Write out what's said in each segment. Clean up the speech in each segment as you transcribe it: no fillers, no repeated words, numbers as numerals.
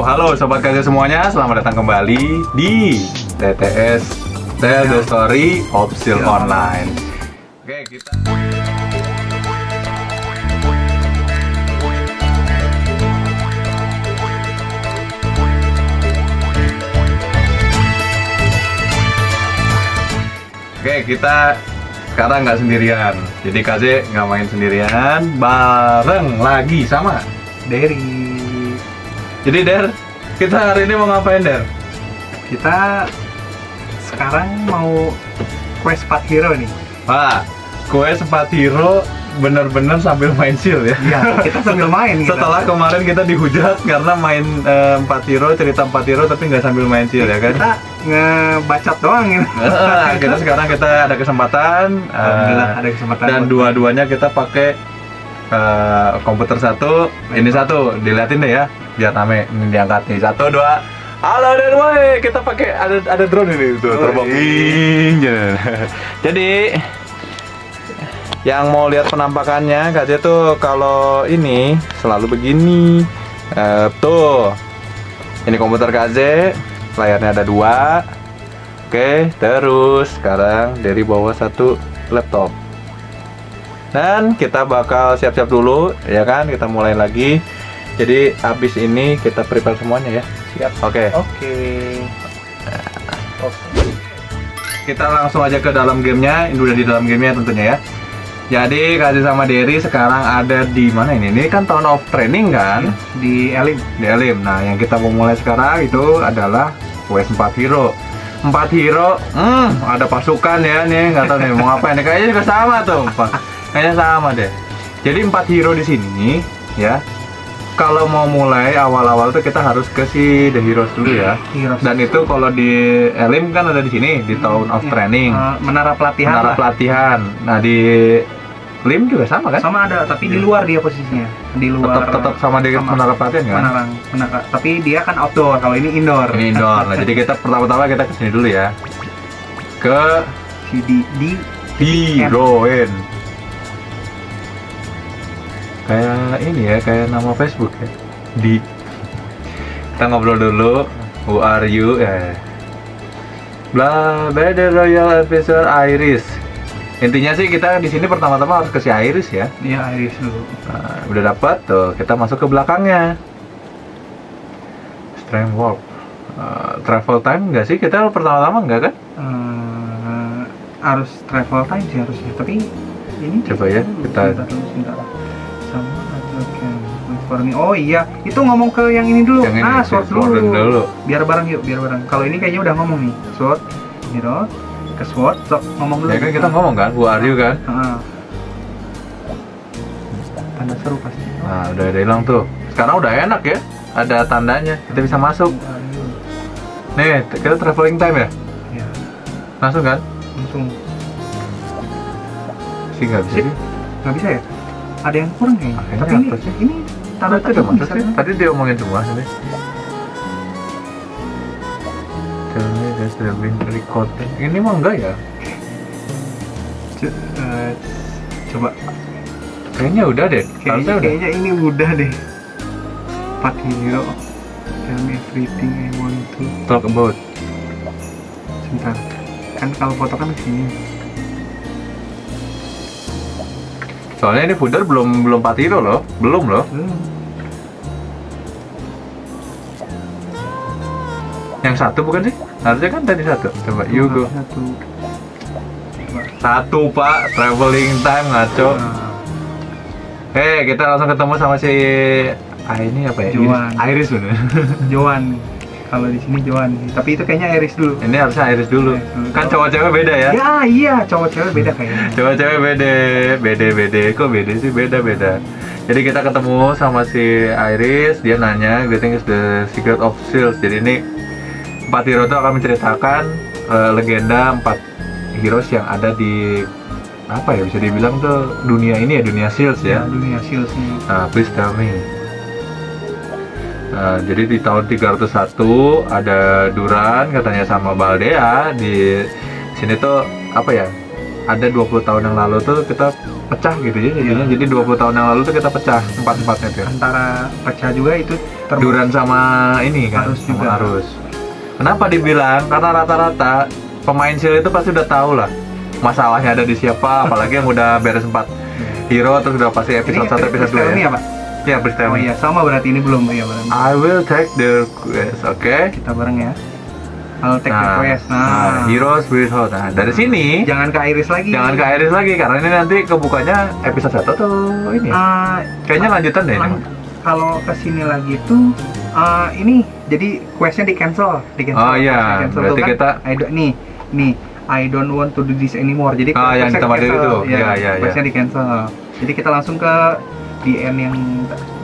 Wow, halo Sobat KZ semuanya, selamat datang kembali di TTS Tell the Story of Shield Online. Oke, kita sekarang nggak sendirian. Jadi KZ nggak main sendirian, bareng lagi sama Derry. Jadi Der, kita hari ini mau ngapain Der? Kita sekarang mau quest 4 hero nih. Wah, quest 4 hero bener-bener sambil main Shield ya? Iya, kita sambil main. Setelah kemarin kita dihujat karena main 4 hero, cerita 4 hero tapi nggak sambil main Shield ya kan? Kita ngebacot doang gitu. Sekarang kita ada kesempatan. Alhamdulillah ada kesempatan. Dan dua-duanya kita pakai komputer satu, ini satu, diliatin deh ya, biar rame. Ini diangkat nih, 1, 2. Halo dan woi, kita pakai ada drone ini tuh, terbang. Jadi yang mau lihat penampakannya, KZ tuh kalau ini selalu begini. Tuh, ini komputer KZ, layarnya ada 2. Oke, terus sekarang dari bawah satu laptop. Dan kita bakal siap-siap dulu, ya kan? Kita mulai lagi. Jadi habis ini kita prepare semuanya ya. Siap. Oke. Oke. Kita langsung aja ke dalam gamenya. Ini udah di dalam gamenya tentunya ya. Jadi KZ sama Derry sekarang ada di mana ini? Ini kan Town of Training kan? Di Elim. Di Elim. Nah, yang kita mau mulai sekarang itu adalah quest 4 hero. 4 hero, ada pasukan ya nih, nggak tahu nih mau ngapain. Kayaknya juga sama tuh. Kayaknya sama deh. Jadi 4 hero di sini ya. Kalau mau mulai awal-awal tuh kita harus ke si The Heroes dulu ya. Heroes. Dan itu kalau di Elim kan ada di sini di Town of Training. Menara pelatihan. Menara pelatihan. Nah, di Lim juga sama kan? Sama ada, tapi di luar dia posisinya. Di luar. Tetap sama di menara pelatihan kan? Menara. Tapi dia kan outdoor, kalau ini indoor. Ini indoor. Nah, jadi kita pertama-tama kita ke sini dulu ya. Ke si di Heroin. Kayak ini ya, kayak nama Facebook ya. Kita ngobrol dulu. Who are you? Blah, by the Royal Advisor Iris. Intinya sih kita di sini pertama-tama harus ke si Iris ya. Iya, Iris dulu. Nah, udah dapat tuh, kita masuk ke belakangnya. Strength Warp. Travel time nggak sih? Kita pertama-tama nggak kan? Harus travel time sih harusnya. Tapi ini coba ya kita. Sebentar. Sama ada kan. Oh iya, itu ngomong ke yang ini dulu. Yang ini, Sword dulu. dulu. Biar bareng yuk, biar bareng. Kalau ini kayaknya udah ngomong nih. Sword, hero, ke Sword, ngomong dulu. Ya kan kita ngomong kan, who are you kan? Tanda seru pasti. Nah, udah hilang tuh. Sekarang udah enak ya, ada tandanya. Kita bisa masuk. Nih, kita traveling time ya? Iya. Langsung kan? Langsung. Sih nggak bisa. Nggak bisa ya? Ada yang kurang kayaknya. Tapi ini tanda tadi udah masuk sih. Tadi dia omongin semua sini. Recording. Ini mah enggak ya? Coba. Kayaknya udah deh. Kayaknya ini udah deh. 4 hero. Tell me everything I want to talk about. Sebentar. Kan kalau foto kan kesini. Soalnya ini fooder belum 4 hero loh. Belum loh. Yang satu bukan sih? Harusnya kan tadi satu. Coba you go. Satu Pak, traveling time ngaco. Kita langsung ketemu sama si ini apa ya? Joan. Iris bener. Joan. Kalau di sini Joan. Tapi itu kayaknya Iris dulu. Ini harusnya Iris dulu. Kan cowok-cewek beda ya? Ya iya, cowok-cewek beda kayaknya. Cowok-cewek beda. Kok beda sih? Beda. Jadi kita ketemu sama si Iris, dia nanya, "Getting is the secret of Shield." Jadi ini 4 hero itu akan menceritakan legenda 4 heroes yang ada di apa ya, bisa dibilang tuh dunia ini ya, dunia Shield ya. Dunia Shield nih. Nah, please tell me. Jadi di tahun 301 ada Duran katanya sama Baldea di sini tuh apa ya? Ada 20 tahun yang lalu tuh kita pecah gitu ya jadinya. Jadi 20 tahun yang lalu tuh kita pecah empat-empatnya tuh. Antara pecah juga itu Duran sama ini kan, Arus sama juga. arus. Kenapa dibilang? Karena rata-rata pemain sil itu pasti udah tahu lah masalahnya ada di siapa, apalagi yang udah beres 4 hero terus udah pasti episode 1 episode 2 ini ya. ya Pak? Ya, freestyle. Oh iya, sama berarti ini belum ya bareng. I will take the quest, oke? Kita bareng ya. I'll take the Nah, quest. Heroes with Hope. Nah, dari sini Jangan ke Iris lagi. jangan ke Iris lagi karena ini nanti kebukanya episode 1 atau ini. Kayaknya lanjutan deh ini. Kalau ke sini lagi tuh ini jadi questnya di cancel. Oh iya, berarti kita nih I don't want to do this anymore. Jadi yang questnya ditambah dari di-cancel. itu. Iya. Questnya di cancel. Jadi kita langsung ke DN yang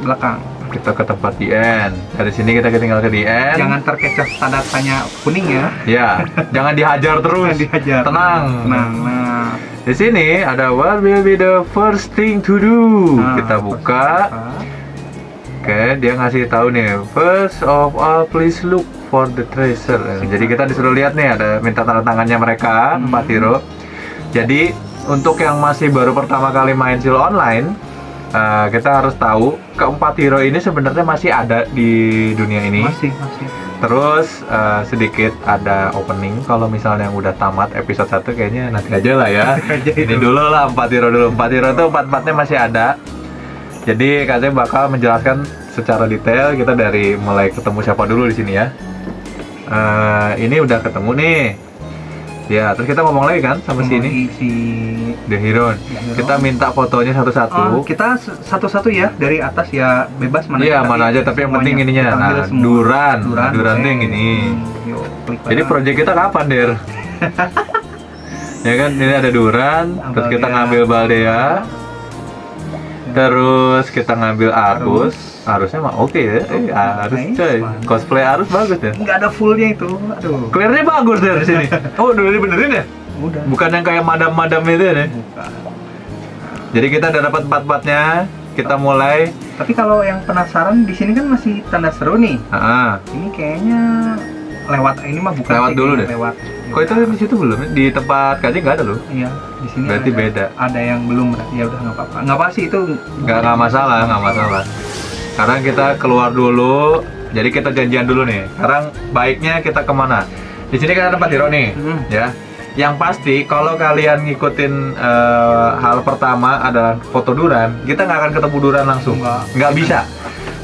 belakang. Kita ke tempat di end. Dari sini kita tinggal ke di end. Jangan terkecoh tanda tanya kuning ya. Ya, jangan dihajar terus. Jangan dihajar. Tenang. Nah. Di sini ada what will be the first thing to do. Kita buka. Oke, dia ngasih tahu nih. First of all, please look for the treasure. Jadi kita disuruh lihat nih, ada minta tanda tangannya mereka 4 hero. Jadi untuk yang masih baru pertama kali main Seal Online, kita harus tahu keempat hero ini sebenarnya masih ada di dunia ini. Masih. Terus sedikit ada opening kalau misalnya yang udah tamat episode 1 kayaknya nanti aja lah ya. Ini dulu lah 4 hero dulu. 4 hero itu 4-4-nya masih ada. Jadi katanya bakal menjelaskan secara detail kita dari mulai ketemu siapa dulu di sini ya. Ini udah ketemu nih. Ya, terus kita ngomong lagi kan sama sini. Si The Hero. Kita minta fotonya satu-satu. Kita satu-satu ya dari atas ya bebas mana. Iya, mana aja tapi yang penting ininya. Nah, Duran tuh yang ini. Jadi project kita kapan, Der? Ya kan, ini ada Duran, terus kita ngambil Baldea. Terus kita ngambil Arusnya mah oke ya. Arus coy. Cosplay Arus bagus ya. Nggak ada fullnya itu. Aduh. Clearnya bagus dari sini. Oh, udah dibenerin ya? Udah. Bukan yang kayak madam-madam itu ya. Bukan. Jadi kita udah dapat 4-4-nya. Kita mulai. Tapi kalau yang penasaran di sini kan masih tanda seru nih. Ini kayaknya lewat ini mah bukan. Lewat dulu deh. Lewat. Kok itu di situ belum? Di tempat kaji nggak ada loh. Iya, di sini berarti ada, beda. Ada yang belum berarti ya udah nggak apa-apa. Nggak apa sih itu. Nggak masalah. Sekarang kita keluar dulu. Jadi kita janjian dulu nih. Sekarang baiknya kita kemana? Di sini kan ada 4 hero nih, ya. Yang pasti kalau kalian ngikutin hal pertama adalah foto Duran, kita nggak akan ketemu Duran langsung. Nggak bisa.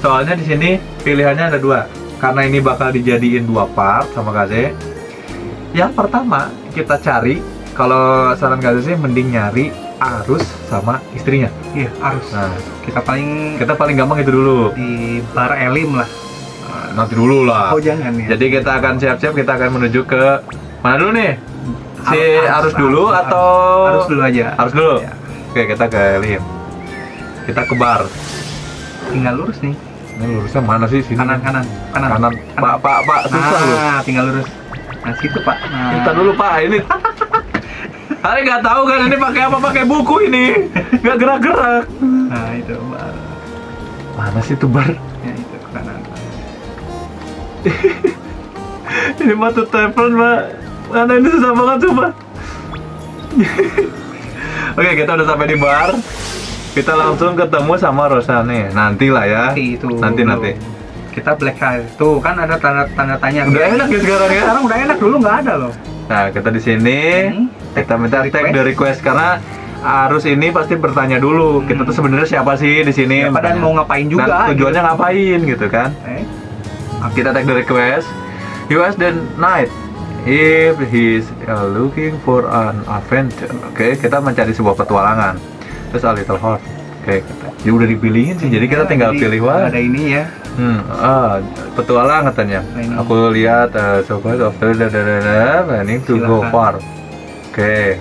Soalnya di sini pilihannya ada 2. Karena ini bakal dijadiin 2 part sama Kaze. Yang pertama kita cari, kalau saran Kaze sih mending nyari Arus sama istrinya. Iya, Arus. Nah, kita paling gampang itu dulu. di Bar Elim lah. Nanti dulu lah. Oh jangan ya. Jadi kita akan siap-siap, kita akan menuju ke mana dulu nih? Si Arus dulu atau Arus dulu aja. Arus dulu. Ya. Oke, kita ke Elim. Kita ke bar. Tinggal lurus nih. Ini lurusnya mana sih sini? Kanan. Pak, susah loh. Tinggal lurus. Nah, situ, Pak. Nah. Kita dulu, Pak. Ini Hari nggak tahu kan ini pakai apa? Pakai buku ini. Nggak gerak-gerak. Nah, itu bar. Mana sih itu bar? Ya, itu ke kanan. Ini mah tuh tavern, Pak. Mana ini susah banget coba. Oke, kita udah sampai di bar. Kita langsung ketemu sama Rosa nih. Nanti lah ya. Nanti. Kita black hair. Tuh kan ada tanda tanya. Udah enak ya sekarang ya. Sekarang udah enak, dulu nggak ada loh. Nah, kita di sini kita minta tag the request karena Arus ini pasti bertanya dulu. Kita tuh sebenarnya siapa sih di sini? Dan mau ngapain juga? Dan tujuannya gitu. Ngapain gitu kan? Kita tag the request. He was the knight. If he's looking for an adventure. Oke, kita mencari sebuah petualangan. Terus a little horse. Oke, ya udah dipilihin sih. Jadi kita tinggal pilih ada ini ya. Petualang katanya. Aku lihat sobat of planning to go far. Oke.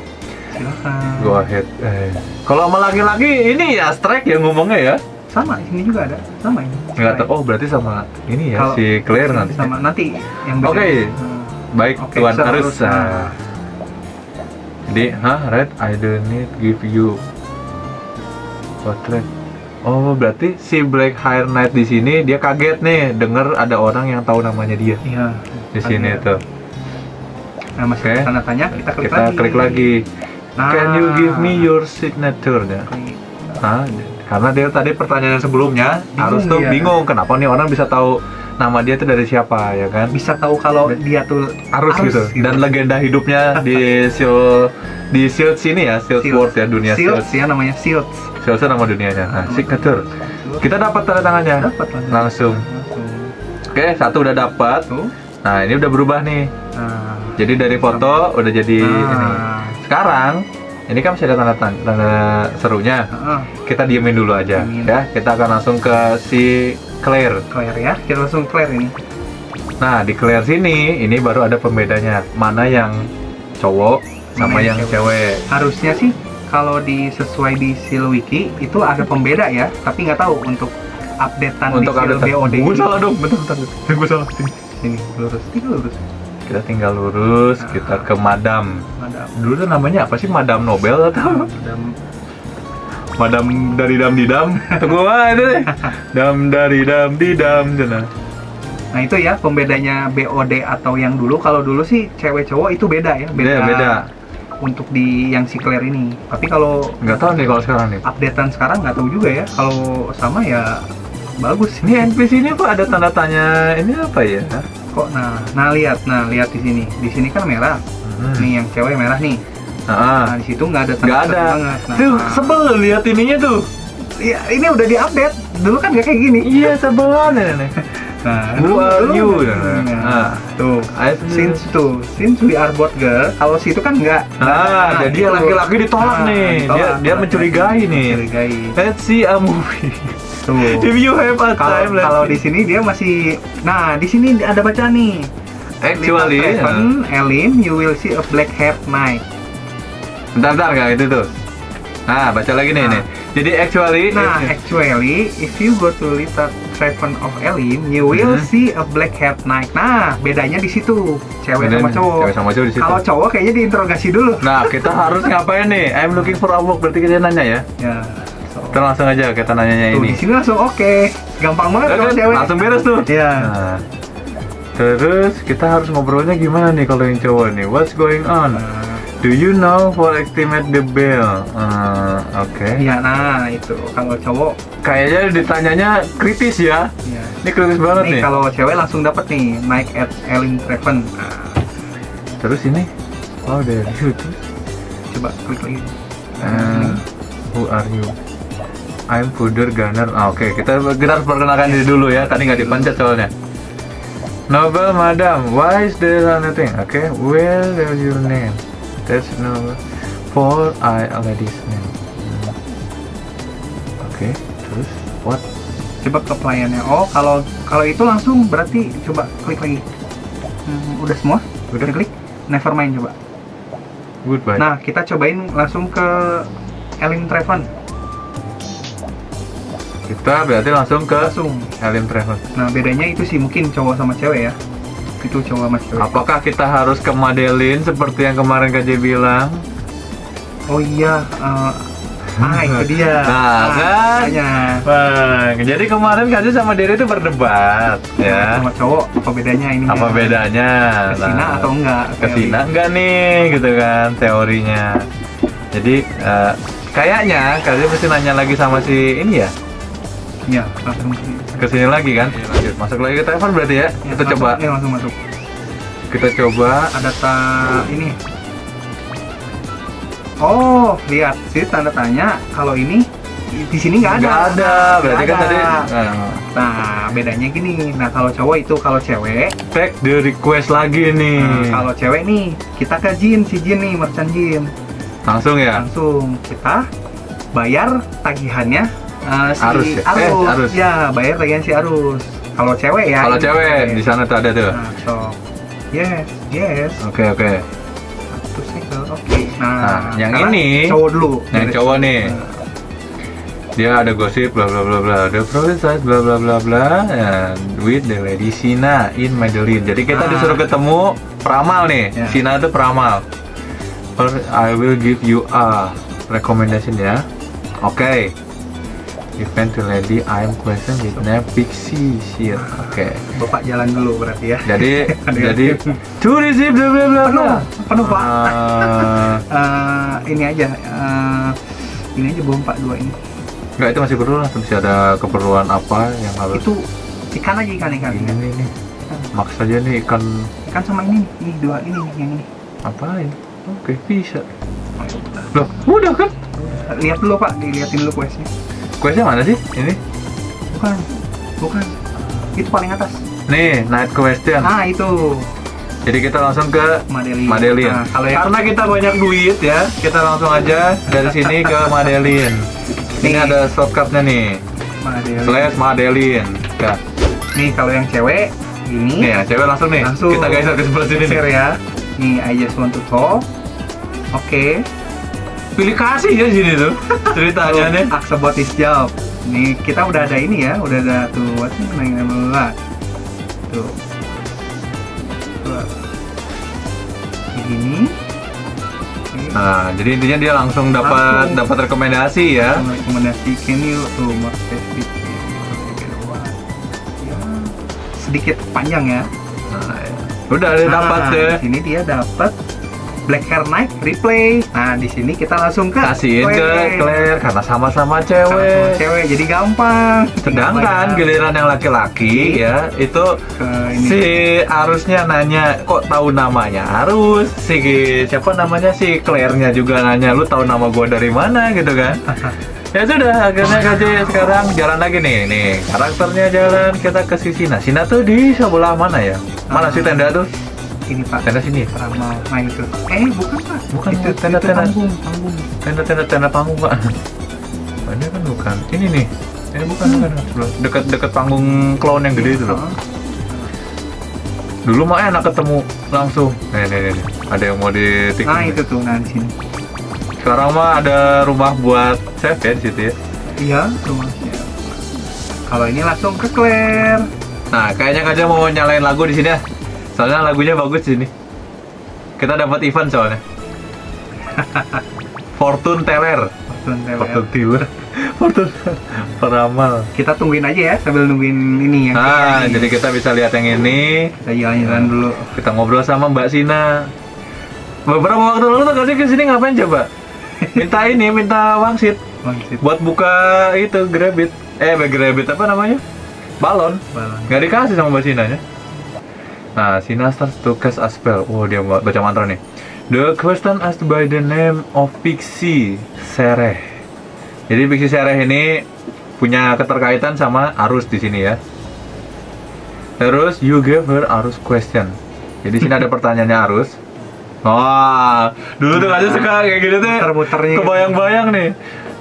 Silakan. Go ahead. Kalau sama laki-laki ini ya strike ya ngomongnya ya. Sama, di sini juga ada. Sama ini. Enggak tahu. Oh, berarti sama ini ya. Kalo si Claire nanti. Sama nanti yang beda. Oke. Baik, Tuan Arus. Jadi, Red, I don't need give you portrait. Oh, berarti si Black Hair Knight di sini dia kaget nih denger ada orang yang tahu namanya dia. Iya. Di sini tuh. Nah, masih tanda tanya, kita klik lagi. Klik lagi. Can you give me your signature? Ya. Nah, karena dia tadi pertanyaan sebelumnya harus tuh bingung kenapa nih orang bisa tahu nama dia tuh dari siapa, ya kan? Bisa tahu kalau dia tuh Harus gitu. Dan legenda hidupnya di Shields ini ya, Shields World ya, dunia Shields ya, namanya Shields. Shields nama dunianya. Nah, signature. Kita dapat tanda tangannya. Dapat langsung. Oke, satu udah dapat. Nah, ini udah berubah nih. Jadi dari foto udah jadi ini. Sekarang ini kan masih ada tanda serunya. Kita diemin dulu aja ya. Kita akan langsung ke si Claire. Claire ya. Kita langsung Claire ini. Nah, di Claire sini ini baru ada pembedanya. Mana yang cowok sama yang cewek. Harusnya sih kalau sesuai di Silwiki itu ada pembeda ya, tapi nggak tahu untuk updatean Untuk di BOD. Gue salah dong, bentar. Gue salah. Sini, lurus. Kita tinggal lurus, kita ke Madam. Dulu tuh namanya apa sih? Madam Nobel atau? Madam dari dam di dam. Tunggu itu deh. Dam dari dam di dam sana. Nah itu ya pembedanya BOD atau yang dulu. Kalau dulu sih cewek cowok itu beda ya. Beda. Untuk di yang si Claire ini. Tapi kalau nggak tahu nih kalau sekarang nih. Updatean sekarang nggak tahu juga ya. Kalau sama ya bagus. Ini NPC ini kok ada tanda tanya ini apa ya? Kok nah lihat di sini. Di sini kan merah. Nih yang cewek merah nih. Nah di situ nggak ada tanda banget. Tuh sebel lo lihat ininya tuh. Ya ini udah diupdate. Dulu kan nggak kayak gini. Iya sebelan nih. Nah, who are you? Tuh, since we are both girl, kalau situ kan nggak. Jadi laki-laki ditolak nih. Dia mencurigai nih. Let's see a movie. Tuh. If you have a time, kalau di sini dia masih. Nah, di sini ada baca nih. Actually, Ellen, you will see a black hair knight. Bentar nggak itu tuh. Nah, baca lagi nih nih. Jadi actually, if you go to Little Traven of Ellen, you will see a black hair knight. Nah, bedanya di situ, cewek sama cowok. Di situ. Kalau cowok kayaknya diinterogasi dulu. Nah, kita harus ngapain nih? I'm looking for a work, berarti kita nanya ya. Ya. Kita langsung aja kita nanyanya ini. Di sini langsung oke. Gampang banget kalau cewek. Langsung beres tuh. Iya. Nah, terus kita harus ngobrolnya gimana nih kalau yang cowok nih? What's going on? Do you know what activate the bell? Oke. Iya, nah itu kalau cowok kayaknya ditanyanya kritis ya. Iya. Ini kritis banget nih. Kalau cewek langsung dapat nih Night at Ellen Traven. Terus ini, dari situ. Coba klik lagi. Who are you? I'm Fooder Gunner. Oke, kita harus perkenalkan diri dulu ya. Tadi nggak dipencet soalnya. Noble Madam, why is there nothing? Okay, well, there's your name. That's no for I lady's name. Oke, terus what? Coba ke pelayannya. Oh, kalau itu langsung berarti coba klik lagi. Udah semua? Udah klik. Nevermind coba. Goodbye. Nah, kita cobain langsung ke Ellen Traven. Kita berarti langsung ke Ellen Traven. Nah, bedanya itu sih mungkin cowok sama cewek ya. Itu cowok sama cewek. Apakah kita harus ke Madeline seperti yang kemarin KJ bilang? Oh iya, itu dia. Nah, kan? Bang, jadi kemarin KJ sama Diri itu berdebat ya. Sama cowok, apa bedanya ini? Apa bedanya? Kesina atau enggak? Kesina enggak nih, gitu kan teorinya. Jadi kayaknya KJ mesti nanya lagi sama si ini ya. Iya, langsung kesini lagi kan? Lanjut, masuk lagi ke telepon berarti ya? Kita langsung, coba. Ya, langsung masuk. Kita coba. Ada ini. Oh, lihat sih tanda tanya. Kalau ini di sini nggak ada. Nggak ada, berarti kan tadi. Nah, bedanya gini. Nah, kalau cowok itu, kalau cewek take the request lagi nih. Nah, kalau cewek nih, kita ke Jin, si Jin nih, merchant Jin. Langsung ya? Langsung kita bayar tagihannya. Si Arus. Ya, bayar tagihan si Arus. Kalau cewek ya. Kalau cewek di sana tuh ada tuh. Nah, so yes. Oke. Satu segel. Oke. Nah, yang ini cowok dulu. Yang cowok nih. Dia ada gosip bla bla bla bla. The princess bla bla bla bla and with the lady Sina in Madeline. Jadi kita disuruh ketemu peramal nih. Sina itu peramal. I will give you a recommendation ya. Oke. Event to lady I'm question with name Pixie shit. Oke. Bapak jalan dulu berarti ya. Jadi to receive bla bla bla bla. Penuh Pak. Ini aja belum Pak, 2 ini. Enggak, itu masih perlu lah. Masih ada keperluan apa yang harus? Itu ikan aja, ikan. Ini. Max aja nih ikan sama ini 2 ini yang ini. Apain? Oke, bisa. Oh, ya udah. Loh, udah kan? Lihat dulu Pak, dilihatin dulu questnya. Questnya mana sih? Ini? Bukan. Itu paling atas. Nih, night question. Itu. Jadi kita langsung ke Madeline. Nah, kalau karena kita banyak duit ya, kita langsung aja dari sini ke Madeline. Ini ada shortcutnya nih. Madeline. Ya. Nih kalau yang cewek ini. Nih ya, cewek langsung nih. Kita geser ke sebelah sini nih. Ya. Nih, I just want to talk. Oke. Pilih kasih ya sini tuh ceritanya nih. Ask about his job. Nih kita udah ada ini ya, udah ada tuh what's namanya tuh. Ini. Nah, jadi intinya dia langsung dapat rekomendasi ya. Rekomendasi can you tuh more specific. Ya, sedikit panjang ya. Nah, ya. Udah dia dapat deh. Ini dia dapat Black Hair Knight replay. Nah, di sini kita langsung kasihin ke Claire karena sama-sama cewek. Jadi gampang. Sedangkan giliran yang laki-laki ya itu si Arusnya nanya kok tahu namanya Arus, si siapa namanya si Claire-nya juga nanya lu tahu nama gua dari mana gitu kan. Ya sudah, akhirnya KJ sekarang jalan lagi nih karakternya jalan kita ke si Sina. Sina tuh di sebelah mana ya? Mana sih tenda tuh? Ini Pak, tenda sini. Ramal main itu. Bukan Pak. Bukan itu tenda panggung. Tenda panggung Pak. Oh, ini kan bukan. Ini nih. Ini bukan. Dekat panggung clown yang gede itu loh. Dulu mah enak ketemu langsung. Nih. Ada yang mau ditik. Nah itu tuh di sini. Sekarang mah ada rumah buat chef ya di situ ya. Iya, rumah chef. Kalau ini langsung ke Claire. Nah, kayaknya aja mau nyalain lagu di sini ya. Soalnya lagunya bagus di sini. Kita dapat event soalnya. Fortune Teller. Fortune peramal. Kita tungguin aja ya sambil nungguin ini yang. Jadi kita bisa lihat yang ini. Kita jalan-jalan dulu. Kita ngobrol sama Mbak Sina. Beberapa waktu lalu tuh kasih ke sini ngapain coba? Minta wangsit. Buat buka itu Grabbit. Grabbit apa namanya? Balon. Nggak dikasih sama Mbak Sina nya. Nah, Sina starts to cast a spell. Oh, dia baca mantra nih. The question asked by the name of Pixie Sereh. Jadi Pixie Sereh ini punya keterkaitan sama Arus di sini ya. Terus you gave her Arus question. Jadi sini ada pertanyaannya Arus. Wah, dulu tuh aja suka kayak gitu tuh. Muter-muternya. Kebayang-bayang nih.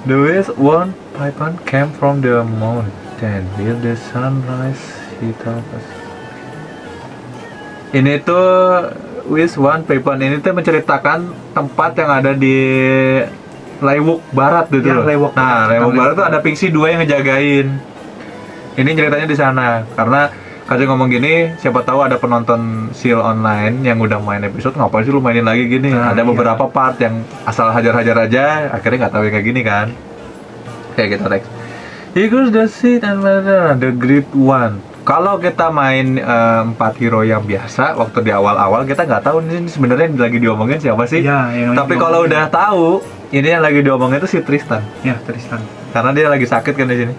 The west one python came from the mountain. Will the sunrise hit us? Ini tuh Wish One Python ini tuh menceritakan tempat yang ada di Laiwuk Barat gitu loh. Laiwuk Barat tuh ada Pixie 2 yang ngejagain. Ini ceritanya di sana karena Kasih ngomong gini, siapa tahu ada penonton Seal Online yang udah main episode, ngapain sih lu mainin lagi gini? Ada beberapa part yang asal hajar-hajar aja, akhirnya nggak tahu yang kayak gini kan. Kayak gitu Rex. Eagles the seed and the great one. Kalau kita main 4 hero yang biasa, waktu di awal-awal kita nggak tahu ini sebenarnya lagi diomongin siapa sih. Tapi kalau udah tahu, ini yang lagi diomongin itu si Tristan. Ya, Tristan. Karena dia lagi sakit kan di sini.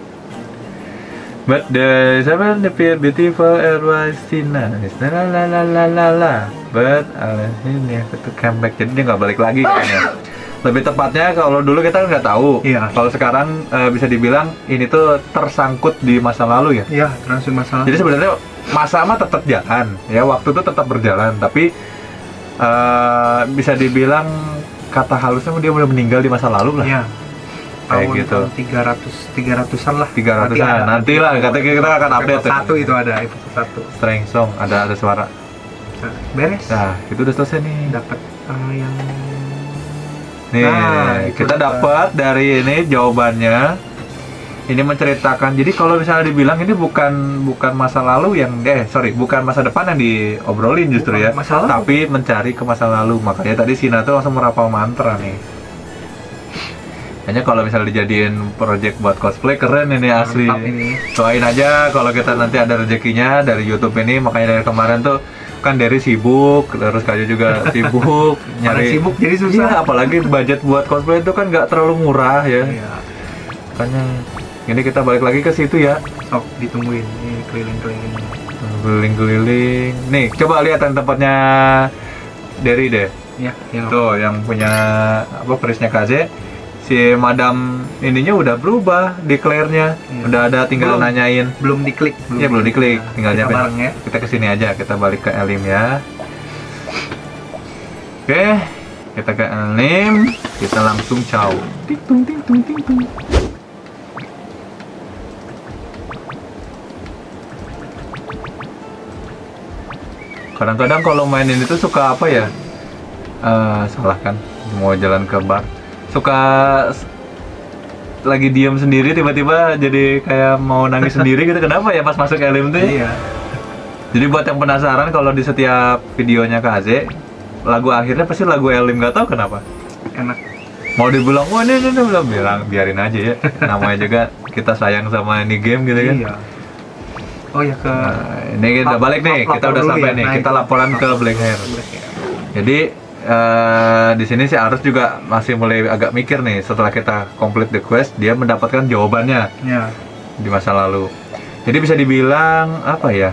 But the seven appear beautiful and Sina. La la la la la. But ini itu comeback, jadi dia nggak balik lagi kayaknya. Lebih tepatnya kalau dulu kita nggak tahu. Kalau sekarang bisa dibilang ini tuh tersangkut di masa lalu ya. Iya, tersangkut masa lalu. Jadi sebenarnya masa mah tetap jalan, ya waktu itu tetap berjalan, tapi bisa dibilang kata halusnya dia udah meninggal di masa lalu lah. Iya. Kayak gitu. 300-an lah. 300-an. Nantilah katanya kita akan update. Episode 1 itu ada episode 1. Strength Song ada suara. Beres. Nah, itu udah selesai nih. Dapat yang nih, kita dapat dari ini jawabannya. Ini menceritakan. Jadi kalau misalnya dibilang ini bukan masa lalu yang bukan masa depan yang diobrolin justru ya. Tapi mencari ke masa lalu. Makanya tadi Sina tuh langsung merapal mantra nih. Hanya kalau misalnya dijadiin project buat cosplay keren ini asli. Mantap ini. Doain aja kalau kita nanti ada rezekinya dari YouTube ini. Makanya dari kemarin tuh kan dari sibuk, terus Kajo juga sibuk Nyari sibuk jadi susah. Iya, apalagi budget buat cosplay itu kan nggak terlalu murah ya. Iya. Makanya ini kita balik lagi ke situ ya. Sok ditungguin ini keliling-keliling. Keliling-keliling. Nih, coba lihat tempatnya Derry deh. Ya, yang Tuh, yang punya apa perisnya KZ. Si madam ininya udah berubah, declare-nya. Iya. Udah ada tinggal Belum. nanyain. belum diklik. Iya, belum diklik. Tinggal Kita nyampe. bareng ya. Kita kesini aja, kita balik ke Elim ya. Oke, kita ke Elim, kita langsung caw. Ting tung ting tung ting tung. Kadang-kadang kalau main ini tuh suka apa ya? Salah kan, mau jalan ke bar. Suka lagi diam sendiri tiba-tiba jadi kayak mau nangis sendiri gitu. Kenapa ya pas masuk Elim tuh? Iya. Jadi buat yang penasaran kalau di setiap videonya KZ, lagu akhirnya pasti lagu Elim, nggak tahu kenapa. Enak. Mau dibilang, wah ini belum bilang, biarin aja ya. Namanya juga kita sayang sama ini game gitu kan. Iya. Oh ya ke Nah, ini kita balik nih, kita lapor udah dulu sampai ya. nih, Nah, kita itu. laporan ke Black Hair. Black Hair. Jadi di sini si Arus juga masih mulai agak mikir nih setelah kita complete the quest, dia mendapatkan jawabannya Ya. di masa lalu. Jadi bisa dibilang apa ya?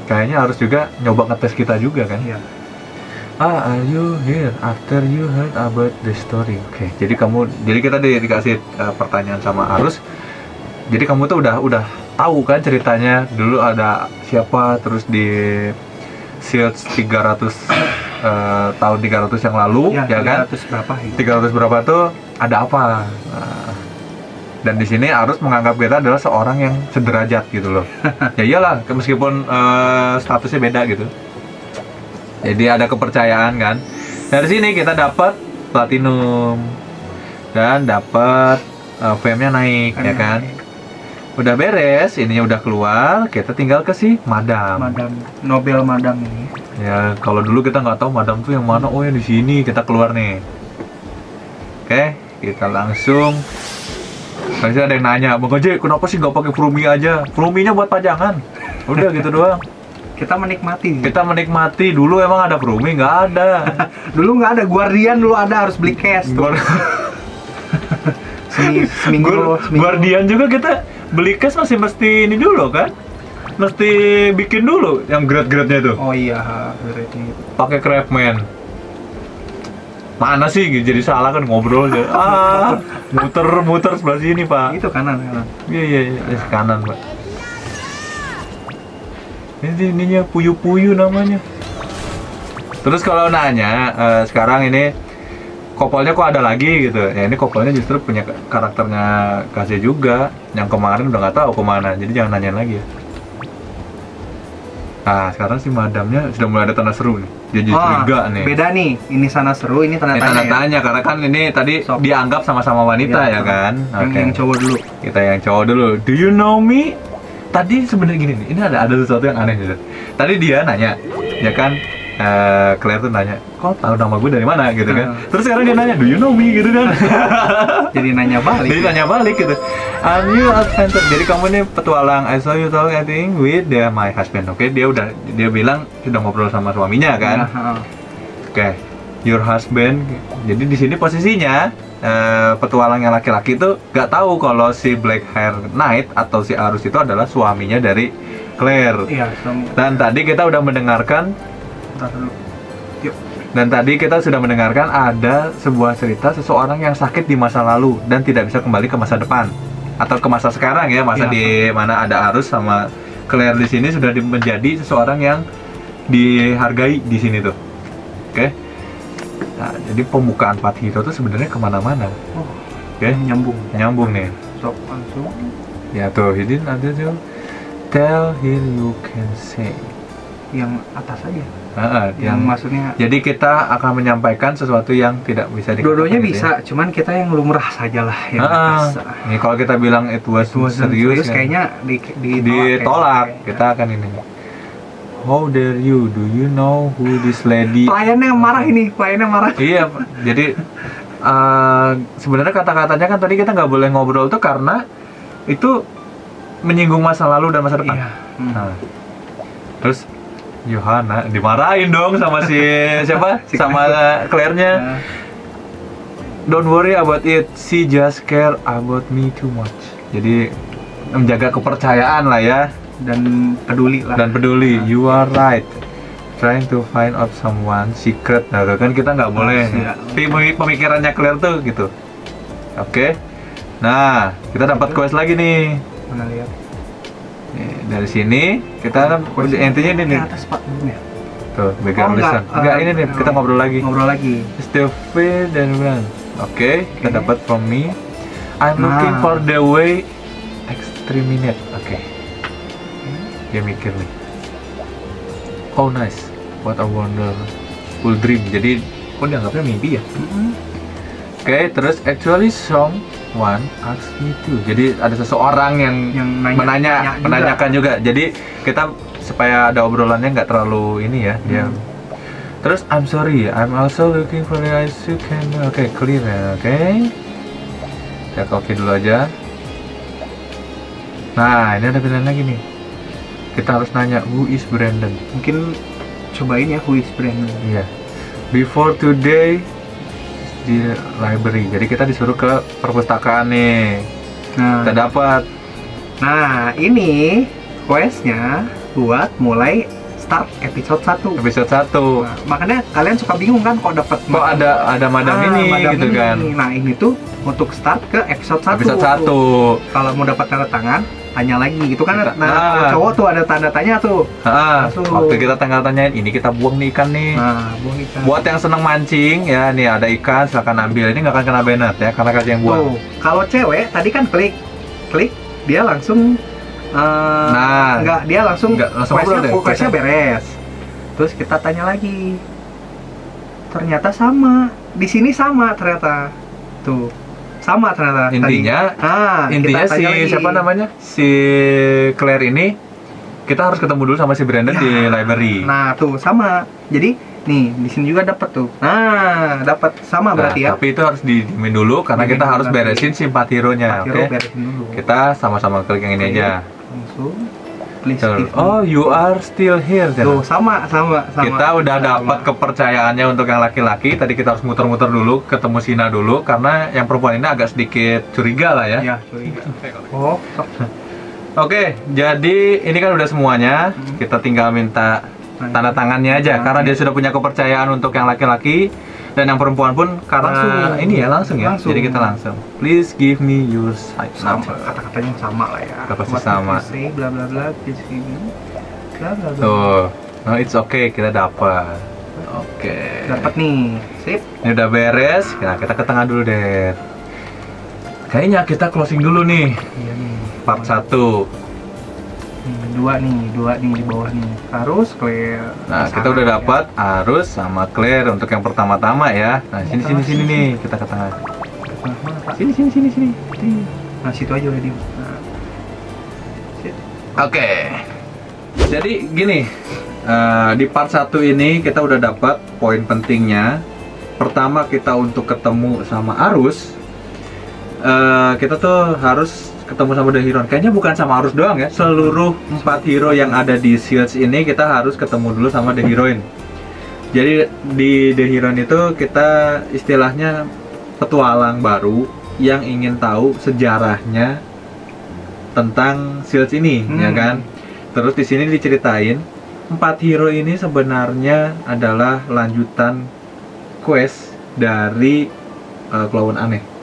Kayaknya harus juga nyoba ngetes kita juga kan? Iya. Are you here after you heard about the story? Oke, jadi kita dikasih pertanyaan sama Arus. Jadi kamu tuh udah tahu kan ceritanya dulu ada siapa, terus di Shields 300 tahun 300 yang lalu ya kan? 300 berapa itu? 300 berapa tuh ada apa? Dan di sini Arus menganggap kita adalah seorang yang sederajat gitu loh. Ya iyalah, meskipun statusnya beda gitu. Jadi ada kepercayaan kan. Dari sini kita dapat platinum dan dapat fame-nya naik ya kan. Udah beres, ininya udah keluar, kita tinggal ke si Madam. Madam Nobel Madam ini. Ya kalau dulu kita nggak tahu Madam tuh yang mana. Oh yang di sini, kita keluar nih. Oke, kita langsung. Tadi ada yang nanya, Bang Oje, kenapa sih nggak pakai Frumi aja? Fruminya buat pajangan. Udah gitu doang. Kita menikmati. Kita menikmati. Dulu emang ada Frumi, nggak ada. Dulu nggak ada Guardian, dulu ada harus beli cash tuh. Seminggu. Guardian juga kita beli cash masih mesti ini dulu kan? Mesti bikin dulu yang grade-grade-nya tuh. Oh iya, berarti. Pakai Craftman. Mana sih jadi salah kan ngobrol aja. Muter sebelah sini, Pak. Itu kanan. Iya, kanan, Pak. Ininya puyu-puyu namanya. Terus kalau nanya, sekarang ini Kopolnya kok ada lagi gitu. Ya ini Kopolnya justru punya karakternya Kaze juga. Yang kemarin udah nggak tahu kemana. Jadi jangan nanyain lagi ya. Nah sekarang si Madamnya sudah mulai ada tanda seru nih. Dia jadi curiga nih. Beda nih. Ini sana seru, ini tanda Ini tanya. tanda tanya karena kan ini tadi dianggap sama-sama wanita ya kan. Yang cowok dulu. Kita yang cowok dulu. Do you know me? Tadi sebenarnya gini nih. Ini ada sesuatu yang aneh gitu. Tadi dia nanya, ya kan? Claire tuh nanya, kok tahu nama gue dari mana gitu kan? Terus sekarang dia nanya, do you know me gitu kan? Jadi nanya balik. Jadi nanya balik gitu. Are you adventure? Jadi kamu ini petualang. I saw you talking with my husband. Oke, dia bilang sudah ngobrol sama suaminya kan? Oke, your husband. Jadi di sini posisinya petualang yang laki-laki itu gak tahu kalau si Black Hair Knight atau si Arus itu adalah suaminya dari Claire. Iya. Dan tadi kita udah mendengarkan. Dan tadi kita sudah mendengarkan ada sebuah cerita seseorang yang sakit di masa lalu dan tidak bisa kembali ke masa depan atau ke masa sekarang ya, masa di mana ada Arus sama Claire di sini sudah menjadi seseorang yang dihargai di sini tuh. Oke. Nah, jadi pembukaan Path Hero tuh sebenarnya kemana-mana. Oke. Nyambung nih. Sok langsung. Ya tuh, hidden ada tuh. Tell here you can say. Yang atas aja. Yang maksudnya. Jadi kita akan menyampaikan sesuatu yang tidak bisa dikatakan. Dua-duanya gitu bisa, cuman kita yang lumrah sajalah yang atas. Nih kalau kita bilang it was serius kan? Kayaknya ditolak. Kita akan ini. How dare you? Do you know who this lady? Pelayannya marah ini, pelayannya marah. Iya, jadi sebenarnya kata-katanya kan tadi kita nggak boleh ngobrol tuh karena itu menyinggung masa lalu dan masa depan. Iya. Nah, terus Johanna dimarahin dong sama si siapa? Sama Claire-nya. Nah, Don't worry about it, she just care about me too much. Jadi menjaga kepercayaan lah ya. dan peduli lah. Dan peduli, you are right. Trying to find out someone secret. Nah, tuh kan kita nggak boleh. Iya. Pemikirannya Claire tuh gitu. Oke. Nah, kita dapat quest lagi nih. Mana lihat? Nih, dari sini kita intinya ini nih. Di atas Pak ya. Tuh, background enggak. listen. Enggak, ini nih kita ngobrol lagi. Ngobrol lagi. Still fit and run. Oke, kita Oke. dapat from me. I'm Nah. looking for the way exterminate. Oke. Dia mikir nih. Oh nice. What a wonderful dream. Jadi, kok dianggapnya mimpi ya? Oke, terus actually someone asked me to. Jadi ada seseorang yang nanya menanyakan juga. Jadi kita supaya ada obrolannya nggak terlalu ini ya. Dia. Terus I'm sorry, I'm also looking for the eyes you can. Oke, clear ya. Oke. Ya oke dulu aja. Nah, ini ada pilihan lagi nih. Kita harus nanya who is Brandon. Mungkin cobain ya who is Brandon. Iya. Before today di library. Jadi kita disuruh ke perpustakaan nih. Nah, Kita dapat. nah ini questnya buat mulai start episode 1. Episode 1. Nah, makanya kalian suka bingung kan kok dapat Kok ada madam ini madam gitu ini. kan. Nah, ini tuh untuk start ke episode 1. Episode 1. Kalau mau dapat tanda tangan, tanya lagi gitu kan. Kita- Nah, kalau cowok tuh ada tanda tanya tuh. Langsung. Waktu kita tanggal tanyain ini kita buang nih ikan nih. Nah, buang ikan. Buat yang seneng mancing ya nih ada ikan silakan ambil. Ini nggak akan kena Bennett ya karena kasih yang buang. Tuh, kalau cewek tadi kan klik dia langsung Nah, dia langsung nggak langsung ngobrol deh, questnya beres. Terus kita tanya lagi. Ternyata sama. Di sini sama ternyata. Tuh. Sama ternyata. Intinya- Tadi. intinya kita si tanya lagi. siapa namanya si Claire ini kita harus ketemu dulu sama si Brandon di library. Nah, tuh sama. Jadi nih di sini juga dapat tuh. Nah, dapat sama berarti ya. Tapi itu harus didiemin dulu karena Diemin kita dulu harus nanti. beresin simpat hero-nya. Hero Oke. beresin dulu. Kita sama-sama klik yang ini Oke. aja. Langsung. Please Tuh. give me. Oh, you are still here. Tuh, sama. Kita udah Sama. dapat kepercayaannya untuk yang laki-laki. Tadi kita harus muter-muter dulu, ketemu Sina dulu karena yang perempuan ini agak sedikit curiga lah ya. Ya, curiga. Oh, sok. Oke, jadi ini kan udah semuanya. Kita tinggal minta tanda tangannya aja karena dia sudah punya kepercayaan untuk yang laki-laki dan yang perempuan pun karena Langsung. ini ya langsung ya. Langsung. Jadi kita langsung. Please give me your side. Sama, kata-katanya sama lah ya. Kata pasti What sama. you say, bla bla bla, please give me. Bla bla bla. Tuh, no, it's okay, kita dapat. Oke. Dapat nih. Sip. Ini udah beres. Nah, kita ke tengah dulu deh. Kayaknya kita closing dulu nih. Iya nih. Part 1. Dua nih di bawah nih. Arus clear. Nah, kita udah dapat Arus sama Claire untuk yang pertama-tama ya. Nah, sini nih, kita ke tengah. Sini. Nah, situ aja udah di. Nah. Sip. Oke. Jadi gini, di part 1 ini kita udah dapat poin pentingnya. Pertama kita untuk ketemu sama Arus, kita tuh harus ketemu sama The Heroine. Kayaknya bukan sama Arus doang ya. Seluruh 4 hero yang ada di Shields ini kita harus ketemu dulu sama The Heroine. Jadi di The Heroine itu kita istilahnya petualang baru yang ingin tahu sejarahnya tentang Shields ini, ya kan? Terus di sini diceritain 4 hero ini sebenarnya adalah lanjutan quest dari Clown Aneh.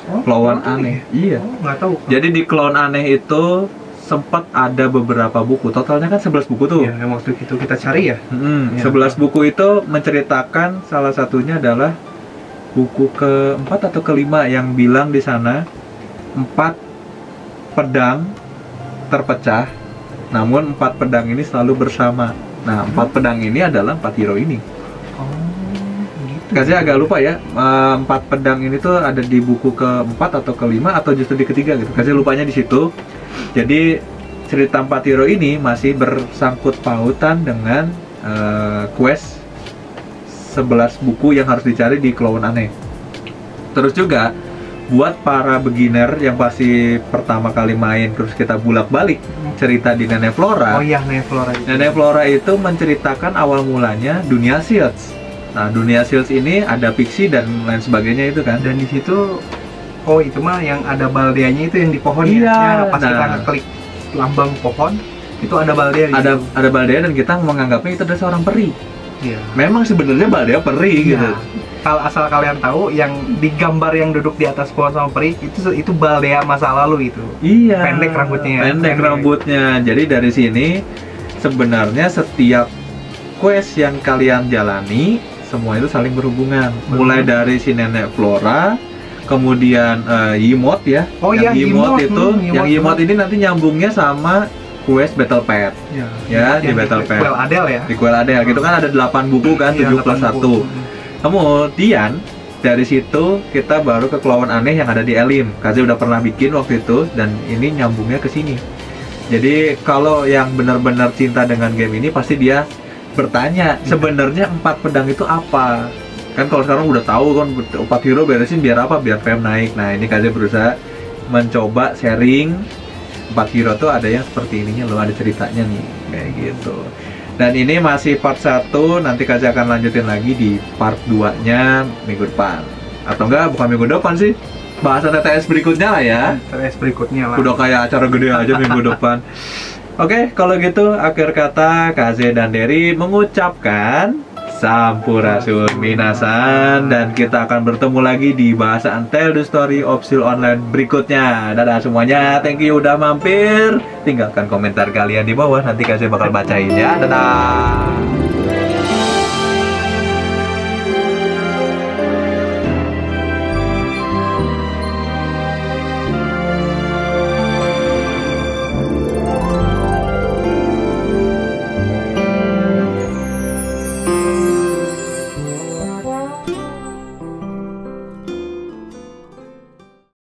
Clown Aneh, iya. Oh, nggak tahu. Jadi di Clown Aneh itu sempat ada beberapa buku. Totalnya kan 11 buku tuh. Iya, yang waktu itu kita cari ya. 11 buku itu menceritakan salah satunya adalah buku ke-4 atau ke-5 yang bilang di sana 4 pedang terpecah, namun 4 pedang ini selalu bersama. Nah, 4 pedang ini adalah 4 hero ini. Oh, gitu. Kasih agak lupa ya, 4 pedang ini tuh ada di buku ke-4 atau ke-5 atau justru di ketiga gitu. Kasih lupanya di situ. Jadi cerita 4 hero ini masih bersangkut pautan dengan quest 11 buku yang harus dicari di Clown Aneh. Terus juga buat para beginner yang pasti pertama kali main terus kita bolak-balik cerita di Nenek Flora. Oh iya, Nenek Flora itu. Nenek Flora itu menceritakan awal mulanya dunia Shields. Nah, dunia Shields ini ada fiksi dan lain sebagainya itu kan. Dan di situ, oh itu mah yang ada baldeanya itu yang di pohon Iya, ya. Pas nah. kita ngeklik lambang pohon, itu ada baldea di situ. Ada Baldea dan kita menganggapnya itu adalah seorang peri. Iya. Memang sebenarnya Baldea peri gitu. Nah, kalau asal kalian tahu, yang digambar yang duduk di atas pohon sama peri itu baldea masa lalu itu. Iya. Pendek rambutnya. Pendek rambutnya. Jadi dari sini sebenarnya setiap quest yang kalian jalani semua itu saling berhubungan. Mulai dari si Nenek Flora, kemudian Yimot ya. Oh yang iya, Yimot itu, yang Yimot. Yimot ini nanti nyambungnya sama quest Battle Pet. Ya, di Battle Pet. Quell Adel ya. Di Quell Adel gitu kan ada 8 buku kan, 7 plus 1. Kemudian dari situ kita baru ke Kelauan Aneh yang ada di Elim. Kaze udah pernah bikin waktu itu dan ini nyambungnya ke sini. Jadi kalau yang benar-benar cinta dengan game ini pasti dia bertanya sebenarnya 4 pedang itu apa. Kan kalau sekarang udah tahu kan 4 hero beresin biar apa? Biar PM naik. Nah, ini Kaze berusaha mencoba sharing 4 hero tuh ada yang seperti ininya loh, ada ceritanya nih kayak gitu. Dan ini masih part 1, nanti Kaze akan lanjutin lagi di part 2 nya minggu depan. Atau enggak, bukan minggu depan sih, bahasan TTS berikutnya lah ya. TTS berikutnya lah. Udah kayak acara gede aja minggu depan. Oke, kalau gitu akhir kata Kaze dan Derry mengucapkan Sampurasun Minasan, dan kita akan bertemu lagi di bahasan Tell the Story of Seal Online berikutnya. Dadah semuanya, thank you udah mampir. Tinggalkan komentar kalian di bawah, nanti Kaze bakal bacain ya. Dadah.